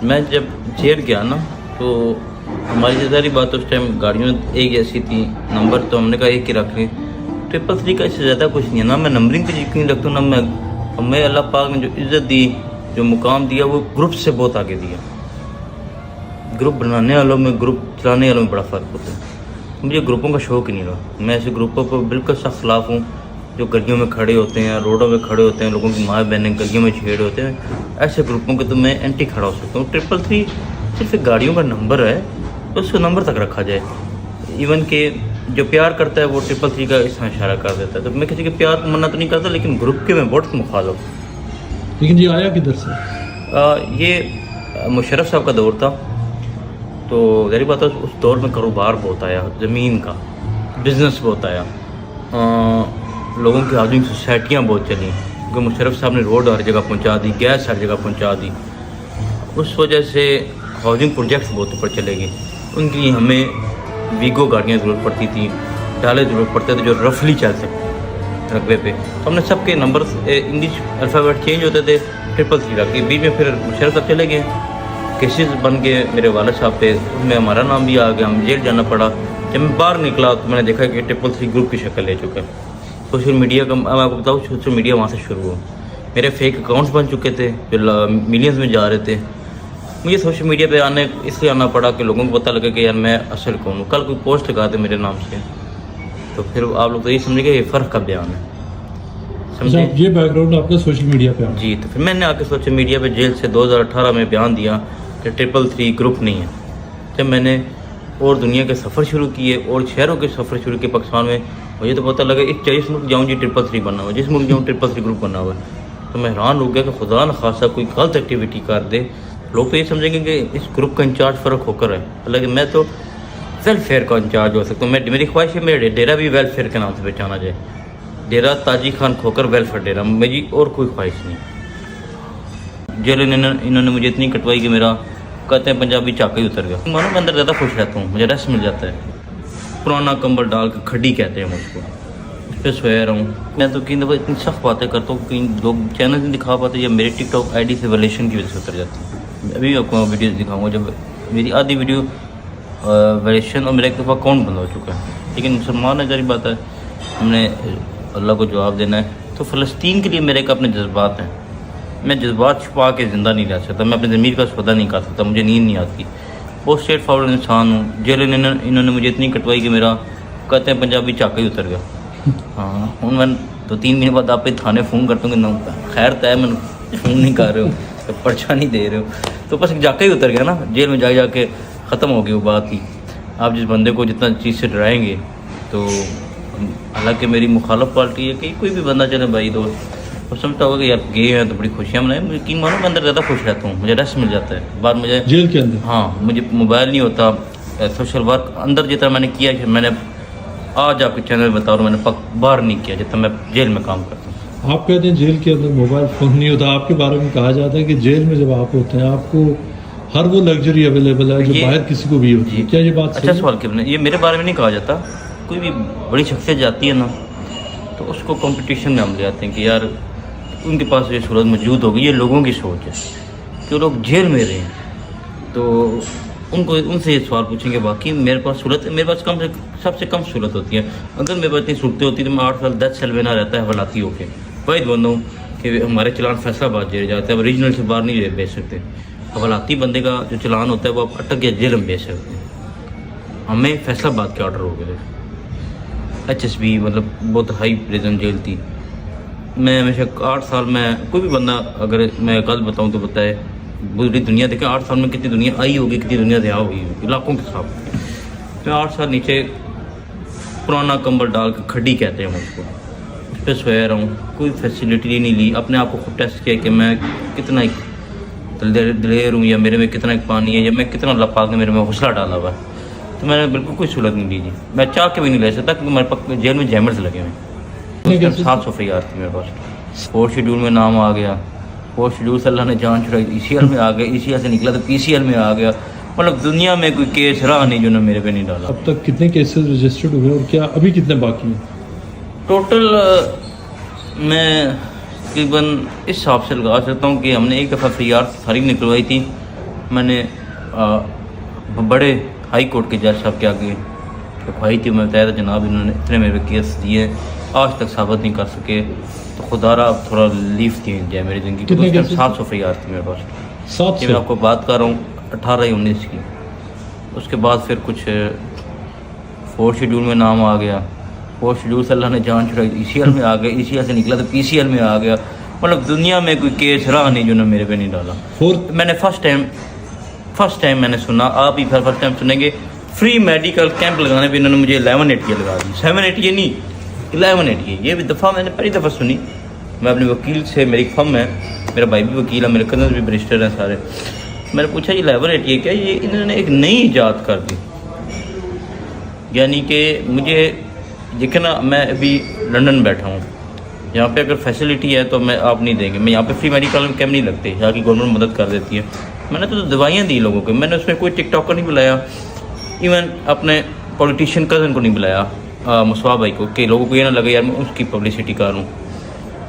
میں جب جیل گیا نا تو ہماری ظاہری بات اس ٹائم گاڑیوں ایک ایسی تھی نمبر، تو ہم نے کہا ایک ہی رکھ لیں۔ 333 کا اس سے زیادہ کچھ نہیں ہے، نہ میں نمبرنگ پہ یقین رکھتا ہوں، نہ میں اللہ پاک نے جو عزت دی، جو مقام دیا، وہ گروپ سے بہت آگے دیا۔ گروپ بنانے والوں میں، گروپ چلانے والوں میں بڑا فرق ہوتا ہے۔ مجھے گروپوں کا شوق ہی نہیں رہا، میں ایسے گروپوں پر بالکل سخت خلاف ہوں جو گلیوں میں کھڑے ہوتے ہیں، روڈوں میں کھڑے ہوتے ہیں، لوگوں کی ماں بہنیں گلیوں میں چھیڑ ہوتے ہیں۔ ایسے گروپوں کے تو میں اینٹی کھڑا ہو سکتا ہوں۔ 333 صرف ایک گاڑیوں کا نمبر ہے، تو اس کو نمبر تک رکھا جائے۔ ایون کہ جو پیار کرتا ہے وہ 333 کا اس میں اشارہ کر دیتا ہے، تو میں کسی کے پیار کو منع تو نہیں کرتا، لیکن گروپ کے میں بہت مخالف ہوں۔ لیکن یہ آیا کدھر سے؟ یہ مشرف صاحب کا دور تھا، تو ظاہر بات ہے اس دور میں کاروبار بہت آیا، زمین کا بزنس بہت آیا، لوگوں کی ہاؤسنگ سوسائٹیاں بہت چلیں، کیونکہ مشرف صاحب نے روڈ ہر جگہ پہنچا دی، گیس ہر جگہ پہنچا دی۔ اس وجہ سے ہاؤسنگ پروجیکٹس بہت اوپر چلے گئے۔ ان کے لیے ہمیں ویگو گاڑیاں ضرورت پڑتی تھیں، ڈالے ضرورت پڑتے تھے جو رفلی چل سکتے رقبے پہ، تو ہم نے سب کے نمبر انگلش الفابیٹ چینج ہوتے تھے، 333 رکھ کے بیچ میں پھر مشرف صاحب چلے گئے، کیسز بن کے میرے والد صاحب پہ، اس میں ہمارا نام بھی آ گیا، ہم جیل جانا پڑا۔ جب میں باہر نکلا تو میں نے دیکھا کہ 333 گروپ کی شکل لے چکا ہے۔ سوشل میڈیا کا میں آپ کو بتاؤں، سوشل میڈیا وہاں سے شروع ہوا، میرے فیک اکاؤنٹس بن چکے تھے جو ملینز میں جا رہے تھے۔ مجھے سوشل میڈیا پہ اس لیے آنا پڑا کہ لوگوں کو پتہ لگے کہ یار میں اصل کون ہوں۔ کل کوئی پوسٹ لگا دے میرے نام سے تو پھر آپ لوگ تو یہ سمجھیں کہ یہ فرق کا بیان ہے، سمجھے؟ یہ بیک گراؤنڈ آپ کا سوشل میڈیا پہ جی، تو پھر میں نے آ کے سوشل میڈیا پہ جیل سے 2018 میں بیان دیا کہ 333 گروپ نہیں ہے۔ جب میں نے اور دنیا کے سفر شروع کیے اور شہروں کے سفر شروع کیے پاکستان میں، مجھے تو پتہ لگا جس ملک جاؤں جی 333 بنا ہوا ہے، جس ملک جاؤں 333 گروپ بنا ہوا ہے۔ تو میں حیران ہو گیا کہ خدا نخواستہ کوئی غلط ایکٹیویٹی کر دے، لوگ تو یہ سمجھیں گے کہ اس گروپ کا انچارج فرق ہو کر ہے، حالانکہ میں تو ویلفیئر کا انچارج ہو سکتا ہوں۔ میری خواہش ہے میرا ڈیرا بھی ویلفیئر کے نام سے پہچانا جائے، ڈیرا تاجی خان کھوکر ویلفیئر ڈیرا، میری اور کوئی خواہش نہیں۔ جیل انہوں نے مجھے اتنی کٹوائی کہ میرا کہتے ہیں پنجابی چاکا ہی اتر گیا۔ مانو میں اندر زیادہ خوش رہتا ہوں، مجھے ریسٹ مل جاتا ہے۔ پرانا کمبل ڈال کے کھڈی کہتے ہیں مجھ کو، اس پہ سویا رہا ہوں۔ میں تو کئی دفعہ اتنی سخت باتیں کرتا ہوں کہ لوگ چینل نہیں دکھا پاتے، یا میرے ٹک ٹاک ID سے ویلیشن کی وجہ سے اتر جاتی ہے۔ ابھی آپ کو ویڈیوز دکھاؤں گا، جب میری آدھی ویڈیو ویلیشن اور میرا ایک دفعہ اکاؤنٹ بند ہو چکا ہے، لیکن مسلمان ہے، ظاہر بات ہے ہم نے اللہ کو جواب دینا ہے۔ تو فلسطین کے لیے میرے ایک اپنے جذبات ہیں، میں جذبات چھپا کے زندہ نہیں رہ سکتا، میں اپنے ضمیر کا سودا نہیں کر سکتا، مجھے نیند نہیں آتی، بہت اسٹریٹ فارورڈ انسان ہوں۔ جیل انہوں نے مجھے اتنی کٹوائی کہ میرا کہتے ہیں پنجابی چاکا ہی اتر گیا۔ ہاں، ہوں میں 2-3 مہینے بعد آپ پہ تھانے فون کرتا ہوں کہ خیر طے میں فون نہیں کر رہے ہو، پرچہ نہیں دے رہے ہو، تو بس ایک چاکا ہی اتر گیا نا، جیل میں جا کے ختم ہو گئی وہ بات ہی۔ آپ جس بندے کو جتنا چیز سے ڈرائیں گے، تو حالانکہ میری مخالف پارٹی ہے کہ کوئی بھی بندہ چلے بھائی دوست، وہ سمجھتا ہوگا کہ یار گئے ہیں تو بڑی خوشیاں منائیں، یقین مانو میں اندر زیادہ خوش رہتا ہوں، مجھے ریسٹ مل جاتا ہے۔ بعد مجھے جیل کے اندر مجھے موبائل نہیں ہوتا، سوشل ورک اندر جتنا میں نے کیا ہے، میں نے آج آپ کے چینل بتا رہا ہوں، میں نے باہر نہیں کیا جتنا میں جیل میں کام کرتا ہوں۔ آپ کہتے ہیں جیل کے اندر موبائل فون نہیں ہوتا، آپ کے بارے میں کہا جاتا ہے کہ جیل میں جب آپ ہوتے ہیں آپ کو ہر وہ لگژری اویلیبل ہے جو باہر کسی کو بھی ہوتی ہے، کیا یہ بات اچھا سوال کیا؟ یہ میرے بارے میں نہیں کہا جاتا، کوئی بھی بڑی شخصیت جاتی ہے نا تو اس کو کمپٹیشن میں ہم لے آتے ہیں کہ یار ان کے پاس یہ صورت موجود ہوگی، یہ لوگوں کی سوچ ہے کہ لوگ جیل میں رہے ہیں، تو ان سے یہ سوال پوچھیں گے باقی میرے پاس صورت ہے، میرے پاس سب سے کم صورت ہوتی ہے۔ اگر میرے پاس اتنی صورتیں ہوتی تو میں 8 سال 10 سال میں نہ رہتا ہے حوالاتی ہو کے۔ واحد بندہ ہوں کہ ہمارے چلان فیصلہ آباد جیل جاتے ہیں، ریجنل سے باہر نہیں بھیج سکتے۔ حوالاتی بندے کا جو چلان ہوتا ہے وہ آپ اٹک یا جیل میں بھیج سکتے ہیں، ہمیں فیصلہ آباد کے آرڈر ہو گئے تھے، HSB مطلب بہت ہائی پریزن جیل تھی۔ میں ہمیشہ 8 سال میں کوئی بھی بندہ اگر میں غلط بتاؤں تو بتائے، پوری دنیا دیکھیں 8 سال میں کتنی دنیا آئی ہوگی، کتنی دنیا دیا ہوئی ہوگی لاکھوں کے ساتھ۔ میں 8 سال نیچے پرانا کمبل ڈال کے کھڈی کہتے ہیں مجھ کو، اس پہ سویا رہا ہوں، کوئی فیسلٹی نہیں لی، اپنے آپ کو خود ٹیسٹ کیا کہ میں کتنا دلیر ہوں، یا میرے میں کتنا پانی ہے، یا میں کتنا اللہ پاک نے میرے میں حوصلہ ڈالا ہوا ہے۔ تو میں نے بالکل کوئی سہولت نہیں لی جی، میں چاہ کے بھی نہیں لے سکتا کیونکہ میرے پاس جیل میں جیمرز لگے ہوئے، 700 FIR تھی میرے پاس۔ 4 شیڈول میں نام آ گیا، 4 شیڈول سے اللہ نے جان چھڑائی، ECL میں آ گیا، ECL سے نکلا تو PCL میں آ گیا، مطلب دنیا میں کوئی کیس رہا نہیں جو نے میرے پہ نہیں ڈالا۔ اب تک کتنے کیسز رجسٹرڈ ہوئے اور کیا ابھی کتنے باقی ہیں؟ ٹوٹل میں تقریباً اس حساب سے لگا سکتا ہوں کہ ہم نے ایک دفعہ FIR ساری نکلوائی تھی میں نے بڑے ہائی کورٹ کے جج صاحب کے آگے بھائی تھی، میں بتایا تھا جناب انہوں نے اتنے میرے کیس دیے آج تک ثابت نہیں کر سکے، تو خدا را اب تھوڑا لیف دی جائے میری زندگی کو۔ 700 FIR تھی میرے پاس، 700 میں آپ کو بات کر رہا ہوں 18-19 کی۔ اس کے بعد پھر کچھ 4 شیڈول میں نام آ گیا، 4 شیڈول سے اللہ نے جان چھڑائی، ECL میں آ گیا، ECL سے نکلا تو PCL میں آ گیا، مطلب دنیا میں کوئی کیس رہا نہیں جو نے میرے پہ نہیں ڈالا۔ میں نے فرسٹ ٹائم میں نے سنا، آپ بھی فرسٹ ٹائم سنیں گے، فری میڈیکل کیمپ لگانے پہ انہوں نے مجھے 11 ATA لگا دی، 7 ATA نہیں 11 ATA۔ یہ بھی دفعہ میں نے پہلی دفعہ سنی۔ میں اپنے وکیل سے، میری فرم ہے، میرا بھائی بھی وکیل ہے، میرے کزنز بھی بریسٹر ہیں سارے، میں نے پوچھا یہ 11 ATA کیا؟ یہ انہوں نے ایک نئی ایجاد کر دی، یعنی کہ مجھے دیکھنا، میں ابھی لنڈن بیٹھا ہوں، یہاں پہ اگر فیسلٹی ہے تو میں آپ نہیں دیں گے، میں یہاں پہ فری میڈیکل کیمپ نہیں لگتے، یہاں کی گورنمنٹ مدد کر دیتی ہے۔ میں نے تو دوائیاں دی لوگوں کو، میں نے اس میں کوئی ٹک ٹاک کو نہیں بلایا، ایون اپنے پولیٹیشین کزن کو نہیں بلایا، مصباح بھائی کو، کہ لوگوں کو یہ نہ لگے یار میں اس کی پبلسٹی کر رہا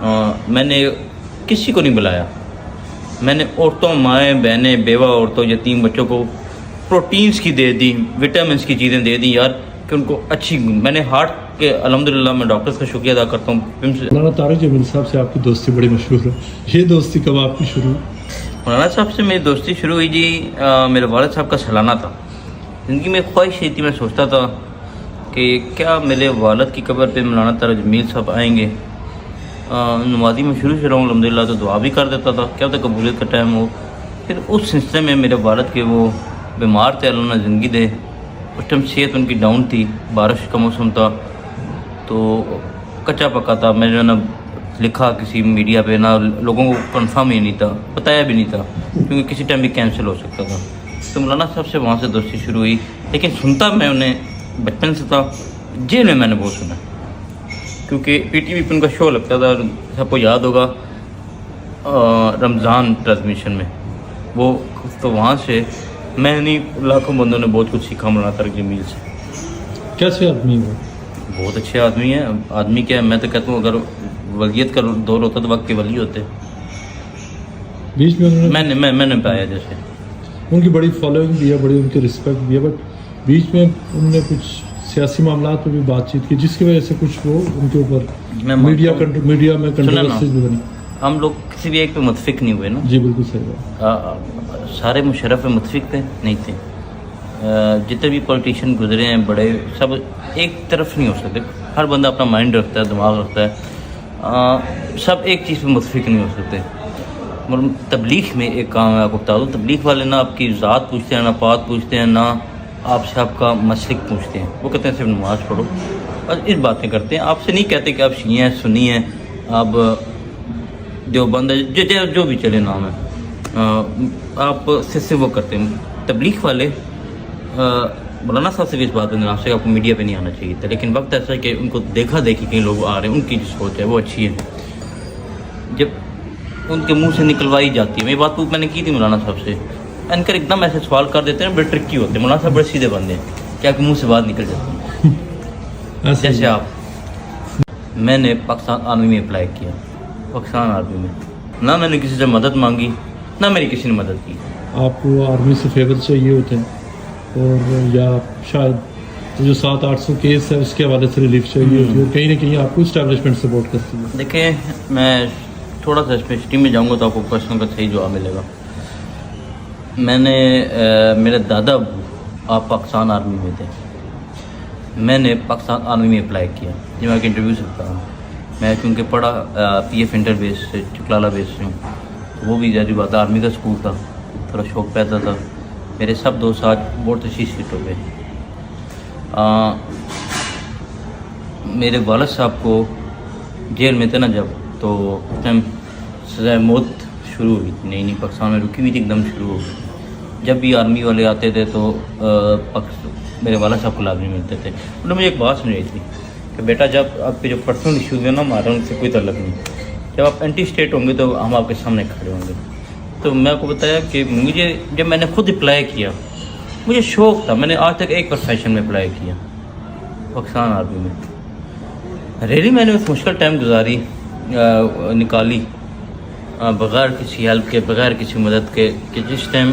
ہوں۔ میں نے کسی کو نہیں بلایا، میں نے عورتوں، مائیں بہنیں، بیوہ عورتوں، یتیم بچوں کو پروٹینز کی دے دی، وٹامنس کی چیزیں دے دی یار، کہ ان کو اچھی۔ میں نے ہارٹ کے الحمدللہ میں ڈاکٹرز کا شکریہ ادا کرتا ہوں۔ مولانا طارق جمیل صاحب سے آپ کی دوستی بڑی مشہور ہے، یہ دوستی کب آپ کی شروع؟ مولانا صاحب سے میری دوستی شروع ہوئی جی، میرے والد صاحب کا سالانہ تھا۔ زندگی میں خواہش یہ تھی، میں سوچتا تھا کہ کیا میرے والد کی قبر پہ مولانا طارق جمیل صاحب آئیں گے۔ نمازی میں شروع سے رہا ہوں الحمدللہ، تو دعا بھی کر دیتا تھا، کیا ہوتا قبولیت کا ٹائم ہو۔ پھر اس سلسلے میں میرے والد کے وہ بیمار تھے، اللہ نے زندگی دے، اس ٹائم صحت ان کی ڈاؤن تھی، بارش کا موسم تھا، تو کچا پکا تھا، میں نے نہ لکھا کسی میڈیا پہ، نہ لوگوں کو کنفرم ہی نہیں تھا، بتایا بھی نہیں تھا، کیونکہ کسی ٹائم بھی کینسل ہو سکتا تھا۔ تو مولانا صاحب سے وہاں سے دوستی شروع ہوئی، لیکن سنتا میں انہیں بچپن سے تھا، جیل میں نے بہت سنا، کیونکہ PTV پہ ان کا شو لگتا تھا، سب کو یاد ہوگا رمضان ٹرانسمیشن میں، وہ تو وہاں سے میں نہیں لاکھوں بندوں نے بہت کچھ سیکھا مولانا طارق جمیل سے۔ کیسے آدمی وہ؟ بہت اچھے آدمی ہیں۔ آدمی کیا ہے، میں تو کہتا ہوں اگر ولیت کا دور ہوتا تو وقت کے ولی ہوتے۔ بیچ میں انہوں نے میں نے پایا جیسے ان کی بڑی فالوئنگ بھی ہے، بڑی ان کی رسپیکٹ بھی ہے، بٹ بیچ میں انہوں نے کچھ سیاسی معاملات پہ بھی بات چیت کی، جس کی وجہ سے کچھ وہ ان کے اوپر میڈیا میں کنٹروورسیز بھی بنی۔ ہم لوگ کسی بھی ایک پہ متفق نہیں ہوئے نا۔ جی بالکل صحیح بات۔ سارے مشرف پہ متفق تھے نہیں تھے، جتنے بھی پولیٹیشین گزرے ہیں بڑے، سب ایک طرف نہیں ہو سکتے، ہر بندہ اپنا مائنڈ رکھتا ہے، دماغ رکھتا ہے، سب ایک چیز پہ متفق نہیں ہو سکتے۔ تبلیغ میں ایک کام ہے، آپ کو بتا دوں، تبلیغ والے نہ آپ کی ذات پوچھتے ہیں، نہ پات پوچھتے ہیں، نہ آپ سے آپ کا مسلک پوچھتے ہیں، وہ کہتے ہیں صرف نماز پڑھو، اور اس باتیں کرتے ہیں۔ آپ سے نہیں کہتے کہ آپ شیعہ ہیں، سنی ہیں، آپ دیوبند ہے، جو بھی چلے نام ہے، آپ سے وہ کرتے ہیں۔ تبلیغ والے مولانا صاحب سے بھی اس بات میں آپ سے آپ کو میڈیا پہ نہیں آنا چاہیے تھا، لیکن وقت ایسا ہے کہ ان کو دیکھا دیکھی کئی لوگ آ رہے ہیں، ان کی جو سوچ ہے وہ اچھی ہے، جب ان کے منہ سے نکلوائی جاتی ہے۔ یہ بات میں نے کی تھی مولانا صاحب سے، اینکر ایک دم ایسے سوال کر دیتے ہیں، بڑے ٹرکی ہوتے ہیں، مولانا صاحب بڑے سیدھے بندے ہیں، کیا کہ منہ سے بات نکل جاتی ہے۔ جیسے آپ، میں نے پاکستان آرمی میں اپلائی کیا، پاکستان آرمی میں نہ میں نے کسی سے مدد مانگی، نہ میری کسی نے مدد کی۔ آپ کو آرمی سے فیور چاہیے ہوتے ہیں، اور یا شاید جو 700-800 کیس ہے اس کے حوالے سے ریلیف چاہیے ہوتی ہے، اور کہیں نہ کہیں آپ کو اسٹیبلشمنٹ سپورٹ کرتی ہے؟ دیکھیں، میں تھوڑا سا اسپیشلٹی میں جاؤں گا تو آپ کو کوشچن کا صحیح جواب ملے گا۔ میں نے میرے دادا آپ پاکستان آرمی میں تھے، میں نے پاکستان آرمی میں اپلائی کیا، جی میں انٹرویو سے بتا رہا ہوں، میں کیونکہ پڑھا PF انٹر بیس سے، چکلالہ بیس سے ہوں، وہ بھی ظاہری بات ہے آرمی کا اسکول تھا، تھوڑا شوق پیدا تھا۔ میرے سب دوست آج بہت اچھی سیٹ ہو گئے۔ میرے والد صاحب کو جیل میں تھے نا جب، تو اس ٹائم سزائے موت شروع ہوئی تھی، نئی پاکستان میں رکی ہوئی تھی، ایک دم شروع ہو گئی۔ جب بھی آرمی والے آتے تھے تو میرے والد صاحب کو لازمی ملتے تھے۔ انہوں نے مجھے ایک بات سنائی تھی کہ بیٹا جب آپ کے جو پرسنل ایشوز ہیں نا، ہمارا ان سے کوئی تعلق نہیں، جب آپ اینٹی اسٹیٹ ہوں گے تو ہم آپ کے سامنے کھڑے ہوں گے۔ تو میں آپ کو بتایا کہ مجھے جب میں نے خود اپلائی کیا، مجھے شوق تھا، میں نے آج تک ایک پروفیشن میں اپلائی کیا پاکستان آرمی میں۔ ریلی میں نے اس مشکل ٹائم گزاری نکالی بغیر کسی ہیلپ کے، بغیر کسی مدد کے، کہ جس ٹائم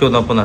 14-15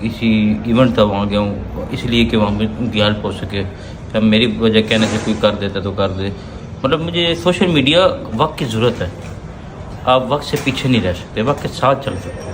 کسی ایونٹ تھا وہاں گیا ہوں اس لیے کہ وہاں پہ ان کی ہیلپ ہو سکے. اب میری وجہ کہنے سے کوئی کر دیتا تو کر دے. مطلب مجھے سوشل میڈیا وقت کی ضرورت ہے. آپ وقت سے پیچھے نہیں رہ سکتے, وقت کے ساتھ چل سکتے.